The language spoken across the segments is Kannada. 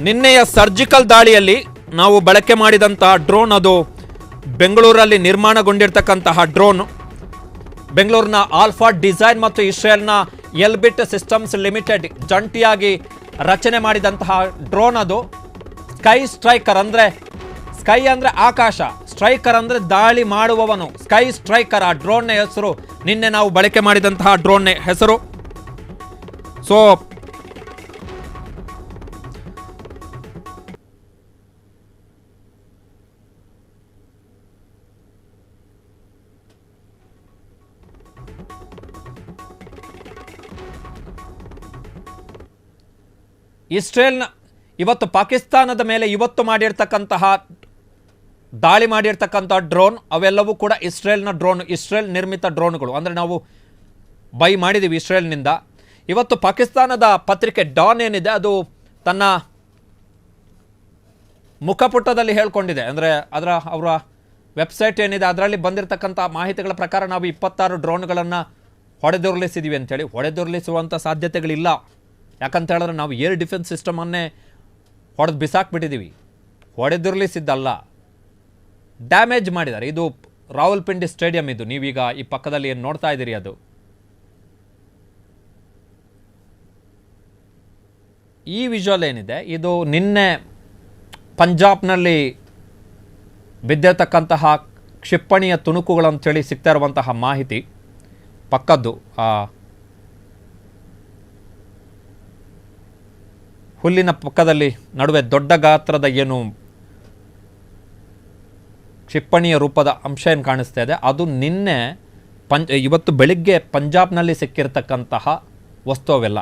ನಿನ್ನೆಯ ಸರ್ಜಿಕಲ್ ದಾಳಿಯಲ್ಲಿ ನಾವು ಬಳಕೆ ಮಾಡಿದಂತಹ ಡ್ರೋನ್ ಅದು ಬೆಂಗಳೂರಲ್ಲಿ ನಿರ್ಮಾಣಗೊಂಡಿರ್ತಕ್ಕಂತಹ ಡ್ರೋನ್ ಬೆಂಗಳೂರಿನ ಆಲ್ಫಾ ಡಿಸೈನ್ ಮತ್ತು ಇಸ್ರೇಲ್ನ ಎಲ್ಬಿಟ್ ಸಿಸ್ಟಮ್ಸ್ ಲಿಮಿಟೆಡ್ ಜಂಟಿಯಾಗಿ ರಚನೆ ಮಾಡಿದಂತಹ ಡ್ರೋನ್ ಅದು ಸ್ಕೈ ಸ್ಟ್ರೈಕರ್ ಅಂದರೆ ಸ್ಕೈ ಅಂದರೆ ಆಕಾಶ, ಸ್ಟ್ರೈಕರ್ ಅಂದರೆ ದಾಳಿ ಮಾಡುವವನು, ಸ್ಕೈ ಸ್ಟ್ರೈಕರ್ ಆ ಡ್ರೋನ್ನ ಹೆಸರು. ನಿನ್ನೆ ನಾವು ಬಳಕೆ ಮಾಡಿದಂತಹ ಡ್ರೋನ್ನ ಹೆಸರು. ಸೊ ಇಸ್ರೇಲ್ನ ಇವತ್ತು ಪಾಕಿಸ್ತಾನದ ಮೇಲೆ ಇವತ್ತು ಮಾಡಿರ್ತಕ್ಕಂತಹ ದಾಳಿ ಮಾಡಿರ್ತಕ್ಕಂಥ ಡ್ರೋನ್ ಅವೆಲ್ಲವೂ ಕೂಡ ಇಸ್ರೇಲ್ನ ಡ್ರೋನ್, ಇಸ್ರೇಲ್ ನಿರ್ಮಿತ ಡ್ರೋನ್ಗಳು. ಅಂದರೆ ನಾವು ಬೈ ಮಾಡಿದ್ದೀವಿ ಇಸ್ರೇಲ್ನಿಂದ. ಇವತ್ತು ಪಾಕಿಸ್ತಾನದ ಪತ್ರಿಕೆ ಡಾನ್ ಏನಿದೆ ಅದು ತನ್ನ ಮುಖಪುಟದಲ್ಲಿ ಹೇಳ್ಕೊಂಡಿದೆ, ಅಂದರೆ ಅವರ ವೆಬ್ಸೈಟ್ ಏನಿದೆ ಅದರಲ್ಲಿ ಬಂದಿರತಕ್ಕಂಥ ಮಾಹಿತಿಗಳ ಪ್ರಕಾರ ನಾವು 26 ಡ್ರೋನ್ಗಳನ್ನು ಹೊಡೆದುರುಳಿಸಿದ್ದೀವಿ ಅಂತೇಳಿ. ಹೊಡೆದುರುಳಿಸುವಂಥ ಸಾಧ್ಯತೆಗಳಿಲ್ಲ. ಯಾಕಂತ ಹೇಳಿದ್ರೆ ನಾವು ಏರ್ ಡಿಫೆನ್ಸ್ ಸಿಸ್ಟಮನ್ನೇ ಹೊಡೆದು ಬಿಸಾಕ್ಬಿಟ್ಟಿದ್ದೀವಿ. ಹೊಡೆದುರುಳಿಸಿದ್ದಲ್ಲ, ಡ್ಯಾಮೇಜ್ ಮಾಡಿದ್ದಾರೆ. ಇದು ರಾವಲ್ಪಿಂಡಿ ಸ್ಟೇಡಿಯಂ, ಇದು ನೀವೀಗ ಈ ಪಕ್ಕದಲ್ಲಿ ಏನು ನೋಡ್ತಾ ಇದ್ದೀರಿ ಅದು. ಈ ವಿಜುವಲ್ ಏನಿದೆ ಇದು ನಿನ್ನೆ ಪಂಜಾಬ್ನಲ್ಲಿ ಬಿದ್ದಿರತಕ್ಕಂತಹ ಕ್ಷಿಪಣಿಯ ತುಣುಕುಗಳಂತೇಳಿ ಸಿಗ್ತಾ ಇರುವಂತಹ ಮಾಹಿತಿ. ಪಕ್ಕದ್ದು ಹುಲ್ಲಿನ ಪಕ್ಕದಲ್ಲಿ ನಡುವೆ ದೊಡ್ಡ ಗಾತ್ರದ ಏನು ಕ್ಷಿಪಣಿಯ ರೂಪದ ಅಂಶ ಏನು ಕಾಣಿಸ್ತಾ ಇದೆ ಅದು ನಿನ್ನೆ ಇವತ್ತು ಬೆಳಿಗ್ಗೆ ಪಂಜಾಬ್ನಲ್ಲಿ ಸಿಕ್ಕಿರತಕ್ಕಂತಹ ವಸ್ತು. ಅವೆಲ್ಲ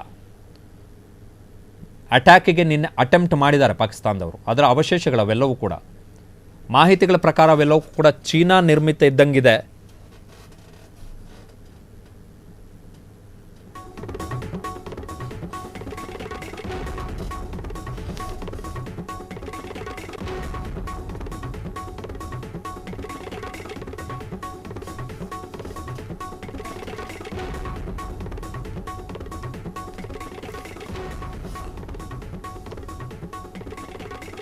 ಅಟ್ಯಾಕಿಗೆ ನಿನ್ನೆ ಅಟೆಂಪ್ಟ್ ಮಾಡಿದ್ದಾರೆ ಪಾಕಿಸ್ತಾನದವರು. ಅದರ ಅವಶೇಷಗಳು ಅವೆಲ್ಲವೂ ಕೂಡ ಮಾಹಿತಿಗಳ ಪ್ರಕಾರ ಅವೆಲ್ಲವೂ ಕೂಡ ಚೀನಾ ನಿರ್ಮಿತ ಇದ್ದಂಗಿದೆ.